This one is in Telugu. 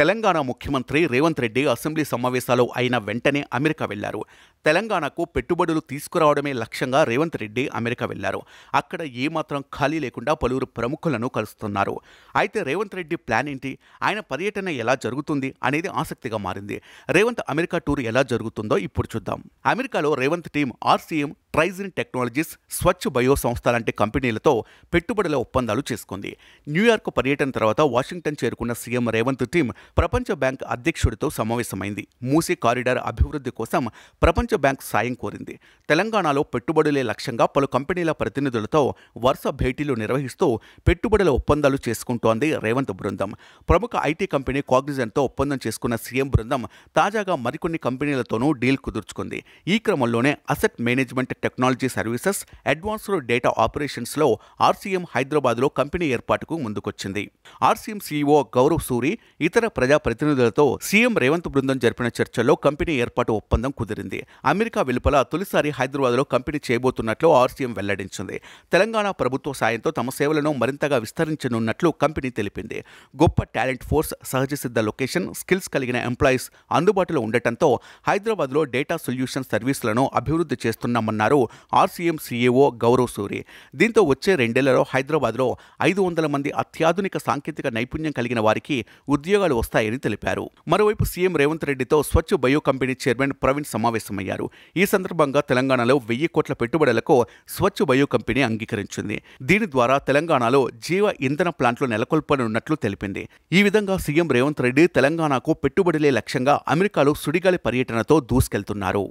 తెలంగాణ ముఖ్యమంత్రి రేవంత్ రెడ్డి అసెంబ్లీ సమావేశాలు అయిన వెంటనే అమెరికా వెళ్లారు. తెలంగాణకు పెట్టుబడులు తీసుకురావడమే లక్ష్యంగా రేవంత్ రెడ్డి అమెరికా వెళ్లారు. అక్కడ ఏమాత్రం ఖాళీ లేకుండా పలువురు ప్రముఖులను కలుస్తున్నారు. అయితే రేవంత్ రెడ్డి ప్లాన్ ఏంటి, ఆయన పర్యటన ఎలా జరుగుతుంది అనేది ఆసక్తిగా మారింది. రేవంత్ అమెరికా టూర్ ఎలా జరుగుతుందో ఇప్పుడు చూద్దాం. అమెరికాలో Revanth team RCM, Trigyn technologies, Swachh Bio సంస్థ లాంటి కంపెనీలతో పెట్టుబడుల ఒప్పందాలు చేసుకుంది. న్యూయార్క్ పర్యటన తర్వాత వాషింగ్టన్ చేరుకున్న సీఎం రేవంత్ టీం ప్రపంచ బ్యాంక్ అధ్యక్షుడితో సమావేశమైంది. మూసీ కారిడార్ అభివృద్ధి కోసం ప్రపంచ బ్యాంక్ సాయం కోరింది. తెలంగాణలో పెట్టుబడులే లక్ష్యంగా పలు కంపెనీల ప్రతినిధులతో వరుస భేటీలు నిర్వహిస్తూ పెట్టుబడుల ఒప్పందాలు చేసుకుంటోంది రేవంత్ బృందం. ప్రముఖ ఐటీ కంపెనీ కాగ్నిజెంట్తో ఒప్పందం చేసుకున్న సీఎం బృందం తాజాగా మరికొన్ని కంపెనీలతోనూ డీల్ కుదుర్చుకుంది. ఈ క్రమంలోనే asset management technology services, advanced data ఆపరేషన్స్లో ఆర్సీఎం హైదరాబాద్లో కంపెనీ ఏర్పాటుకు ముందుకొచ్చింది. ఆర్సీఎం సీఈఓ గౌరవ్ సూరి, ఇతర ప్రజా ప్రతినిధులతో సీఎం రేవంత్ బృందం జరిపిన చర్చల్లో కంపెనీ ఏర్పాటు ఒప్పందం కుదిరింది. అమెరికా వెలుపల తొలిసారి హైదరాబాద్లో కంపెనీ చేయబోతున్నట్లు ఆర్సీఎం వెల్లడించింది. తెలంగాణ ప్రభుత్వ సాయంతో తమ సేవలను మరింతగా విస్తరించనున్నట్లు కంపెనీ తెలిపింది. గొప్ప టాలెంట్ ఫోర్స్, సహజసిద్ధ లొకేషన్, స్కిల్స్ కలిగిన ఎంప్లాయీస్ అందుబాటులో ఉండటంతో హైదరాబాద్లో డేటా సొల్యూషన్ సర్వీసులను అభివృద్ధి చేస్తున్నామన్నారు ఆర్సీఎం సీఈఓ గౌరవ్ సూరి. దీంతో వచ్చే 2 ఏళ్లలో హైదరాబాద్లో 500 మంది అత్యాధునిక సాంకేతిక నైపుణ్యం కలిగిన వారికి ఉద్యోగాలు వస్తాయని తెలిపారు. మరోవైపు సీఎం రేవంత్ రెడ్డితో స్వచ్ఛ బయో కంపెనీ చైర్మన్ ప్రవీణ్ సమావేశమయ్యారు. ఈ సందర్భంగా తెలంగాణలో 1000 కోట్ల పెట్టుబడులకు స్వచ్ఛ బయో కంపెనీ అంగీకరించింది. దీని ద్వారా తెలంగాణలో జీవ ఇంధన ప్లాంట్లు నెలకొల్పనున్నట్లు తెలిపింది. ఈ విధంగా సీఎం రేవంత్ రెడ్డి తెలంగాణకు పెట్టుబడులే లక్ష్యంగా అమెరికాలో సుడిగాలి పర్యటనతో దూసుకెళ్తున్నారు.